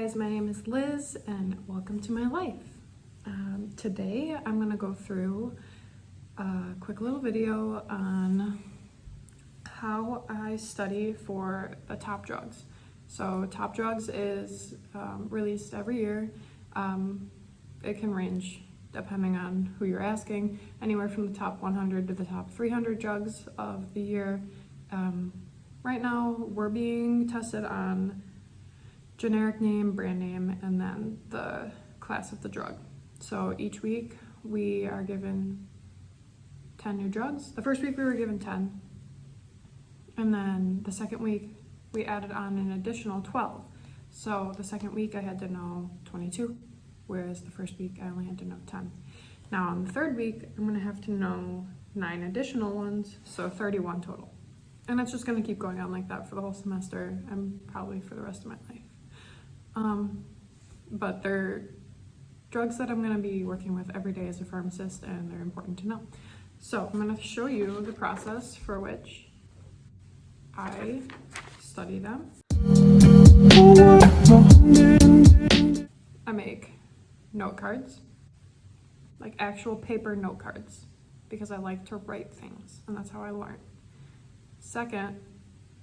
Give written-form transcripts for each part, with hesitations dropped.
guys, my name is Liz and welcome to my life. Today I'm going to go through a quick little video on how I study for the top drugs. So top drugs is released every year. It can range, depending on who you're asking, anywhere from the top 100 to the top 300 drugs of the year. Right now we're being tested on generic name, brand name, and then the class of the drug. So each week we are given 10 new drugs. The first week we were given 10, and then the second week we added on an additional 12. So the second week I had to know 22, whereas the first week I only had to know 10. Now on the third week I'm gonna have to know 9 additional ones, so 31 total. And it's just gonna keep going on like that for the whole semester and probably for the rest of my life. But they're drugs that I'm going to be working with every day as a pharmacist, and they're important to know. So I'm going to show you the process for which I study them. I make note cards, like actual paper note cards, because I like to write things, and that's how I learn. Second,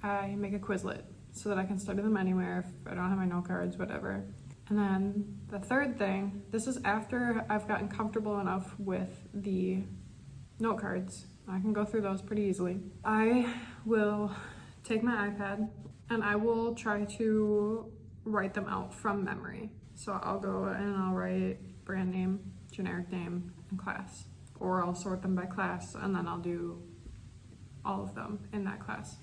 I make a Quizlet so that I can study them anywhere if I don't have my note cards, whatever. And then the third thing, this is after I've gotten comfortable enough with the note cards. I can go through those pretty easily. I will take my iPad and I will try to write them out from memory. So I'll go and I'll write brand name, generic name, and class. Or I'll sort them by class and then I'll do all of them in that class.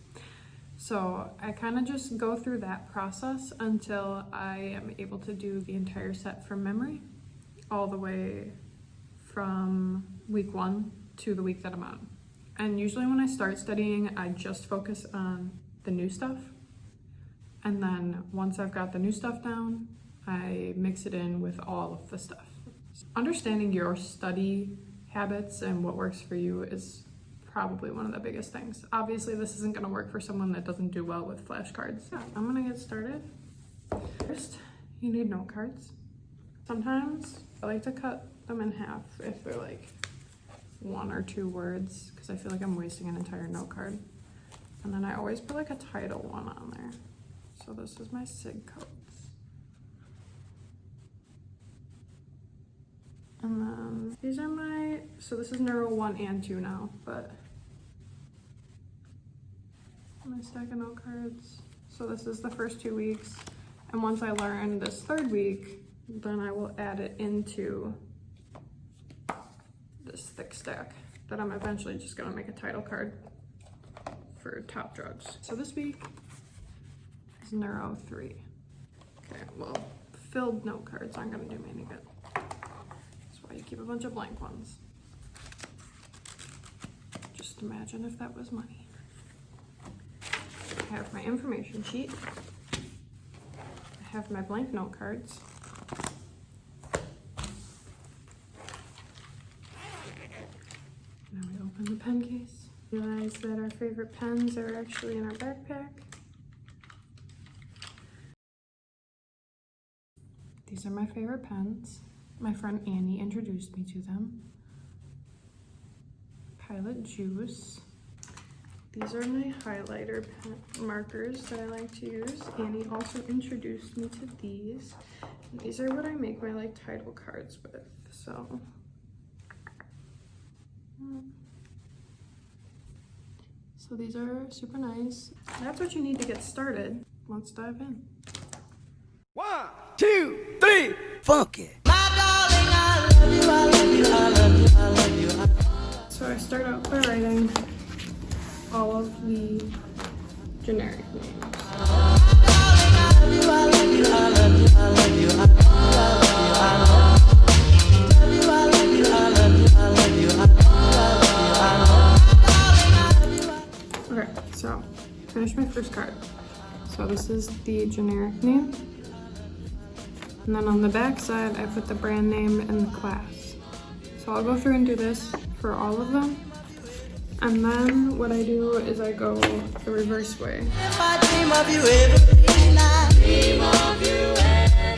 So I kind of just go through that process until I am able to do the entire set from memory, all the way from week 1 to the week that I'm on. And usually when I start studying, I just focus on the new stuff. And then once I've got the new stuff down, I mix it in with all of the stuff. Understanding your study habits and what works for you is probably one of the biggest things. Obviously, this isn't going to work for someone that doesn't do well with flashcards. Yeah, I'm going to get started. First, you need note cards. Sometimes I like to cut them in half if they're like 1 or 2 words, because I feel like I'm wasting an entire note card. And then I always put like a title one on there. So this is my SIG codes. And then these are my, so this is Neuro 1 and 2 now, but my stack of note cards. So this is the first 2 weeks. And once I learn this third week, then I will add it into this thick stack that I'm eventually just gonna make a title card for top drugs. So this week is Neuro 3. Okay, well, filled note cards aren't gonna do me any good. You keep a bunch of blank ones. Just imagine if that was money. I have my information sheet. I have my blank note cards. Now we open the pen case. Realize that our favorite pens are actually in our backpack. These are my favorite pens. My friend Annie introduced me to them. Pilot Juice. These are my highlighter markers that I like to use. Annie also introduced me to these. And these are what I make my like title cards with. So these are super nice. That's what you need to get started. Let's dive in. 1, 2, 3, funky. So I start out by writing all of the generic names. Okay, so finish my first card. So this is the generic name. And then on the back side, I put the brand name and the class. So I'll go through and do this for all of them. And then what I do is I go the reverse way. If I dream of you every night, dream of you every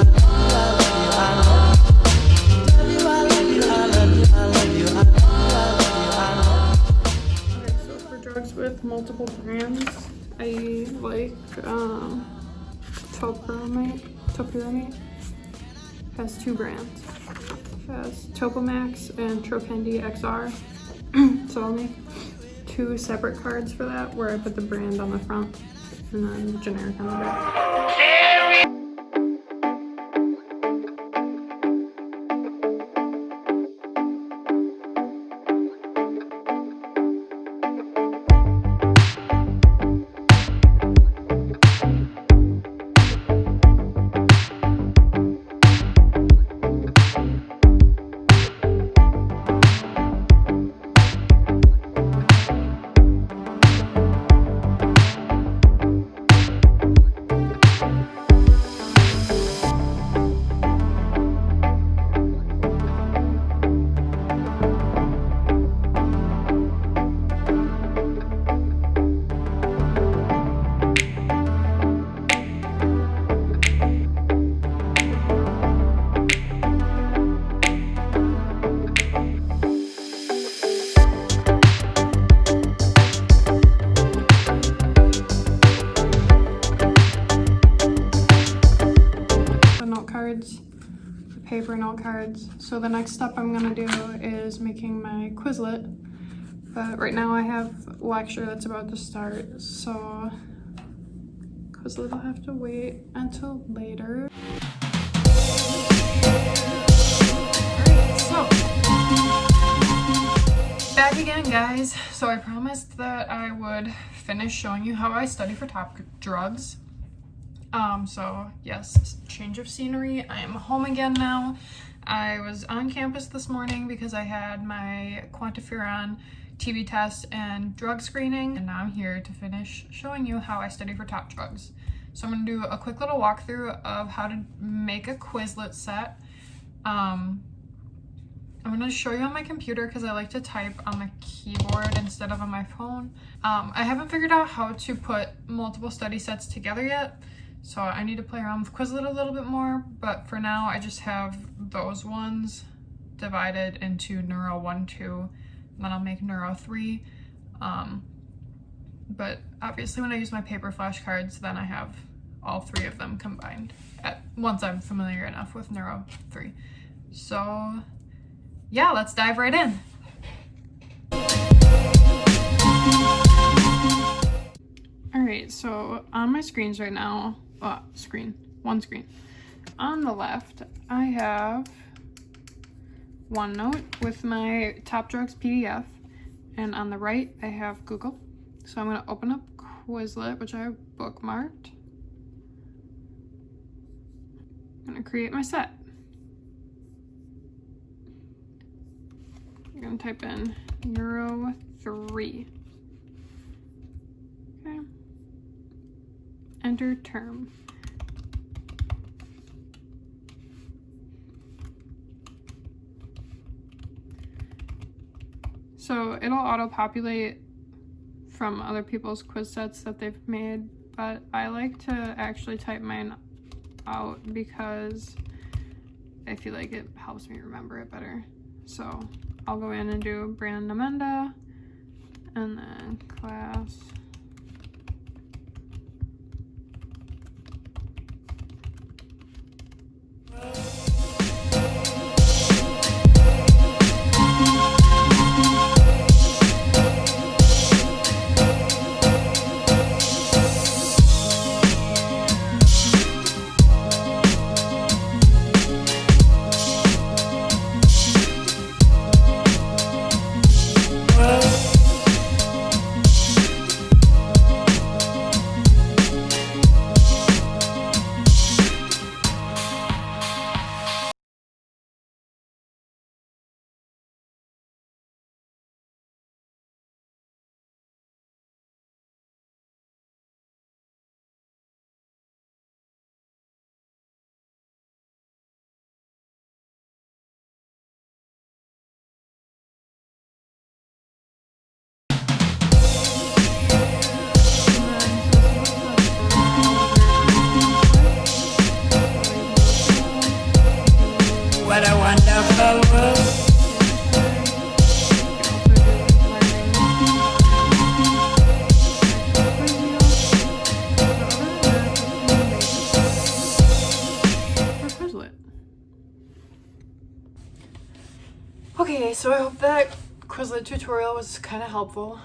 Okay, so for drugs with multiple brands, I like topiramate. Has 2 brands. Has Topamax and Trokendi XR. So I'll make 2 separate cards for that where I put the brand on the front and then the generic on the back. Paper note cards. So the next step I'm gonna do is making my Quizlet, but right now I have lecture that's about to start, so Quizlet will have to wait until later. So back again, guys. So I promised that I would finish showing you how I study for top drugs. So yes, change of scenery. I am home again now. I was on campus this morning because I had my quantiferon TB test and drug screening, and now I'm here to finish showing you how I study for top drugs. So I'm gonna do a quick little walkthrough of how to make a Quizlet set. I'm gonna show you on my computer because I like to type on the keyboard instead of on my phone. I haven't figured out how to put multiple study sets together yet, so I need to play around with Quizlet a little bit more, but for now I just have those ones divided into Neuro 1, 2, and then I'll make Neuro 3. But obviously when I use my paper flashcards, then I have all 3 of them combined once I'm familiar enough with Neuro 3. So yeah, let's dive right in. All right, so on my screens right now, one screen. On the left, I have OneNote with my Top Drugs PDF, and on the right, I have Google. So I'm gonna open up Quizlet, which I have bookmarked. I'm gonna create my set. I'm gonna type in Euro 3. Okay. Enter term. So it'll auto-populate from other people's quiz sets that they've made, but I like to actually type mine out because I feel like it helps me remember it better. So I'll go in and do Brand Amenda and then class. What a wonderful world. Quizlet. Okay, so I hope that Quizlet tutorial was kind of helpful.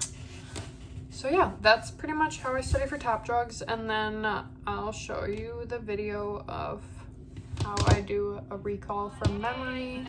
So yeah, that's pretty much how I study for top drugs, and then I'll show you the video of how I do a recall from memory.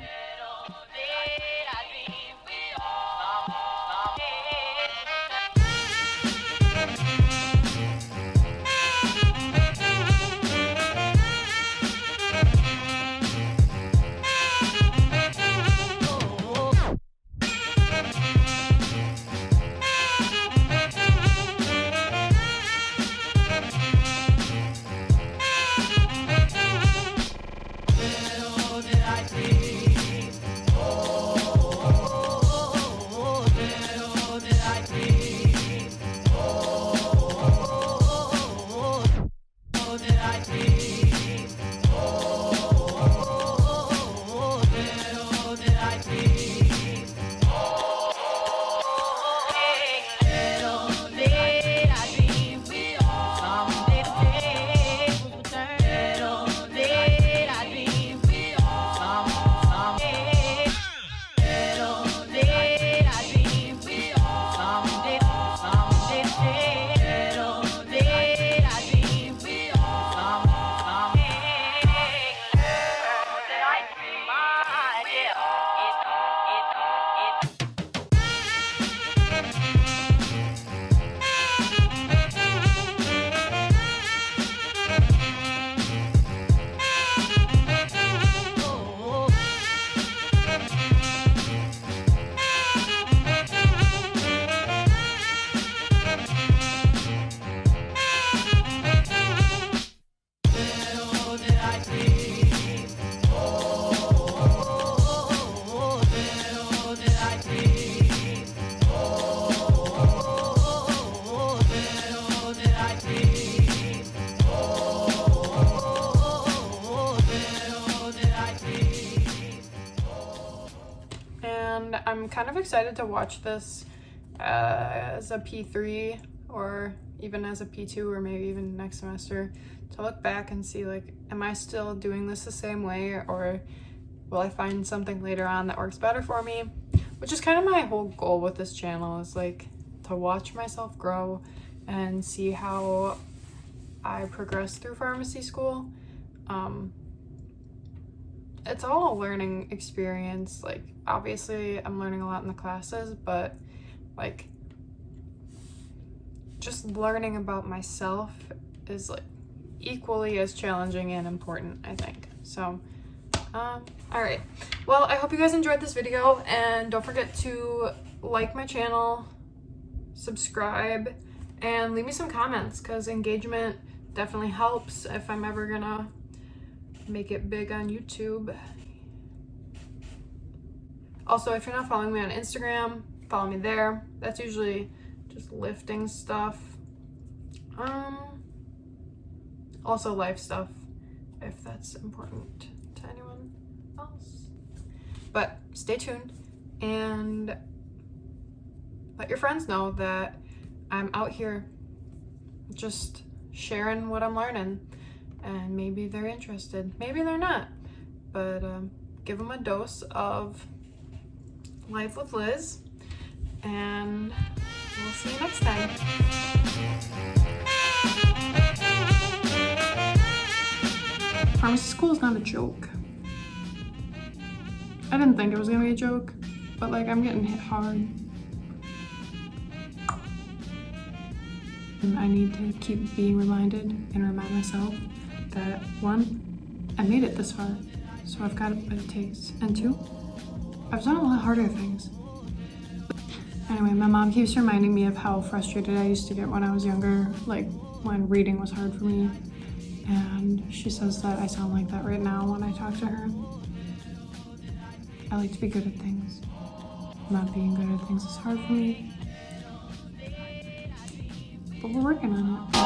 I'm kind of excited to watch this as a P3 or even as a P2 or maybe even next semester to look back and see, like, am I still doing this the same way, or will I find something later on that works better for me? Which is kind of my whole goal with this channel, is like to watch myself grow and see how I progress through pharmacy school. It's all a learning experience. Like, obviously I'm learning a lot in the classes, but like just learning about myself is like equally as challenging and important, I think. So all right, well, I hope you guys enjoyed this video, and don't forget to like my channel, subscribe, and leave me some comments, because engagement definitely helps if I'm ever gonna make it big on YouTube. Also, if you're not following me on Instagram, follow me there. That's usually just lifting stuff. Also life stuff, if that's important to anyone else. But stay tuned and let your friends know that I'm out here just sharing what I'm learning, and maybe they're interested, maybe they're not, but give them a dose of Life with Liz, and we'll see you next time. Pharmacy school is not a joke. I didn't think it was gonna be a joke, but like, I'm getting hit hard. And I need to keep being reminded and remind myself that 1, I made it this far, so I've got what it takes. And 2, I've done a lot harder things. Anyway, my mom keeps reminding me of how frustrated I used to get when I was younger, like when reading was hard for me. And she says that I sound like that right now when I talk to her. I like to be good at things. Not being good at things is hard for me. But we're working on it.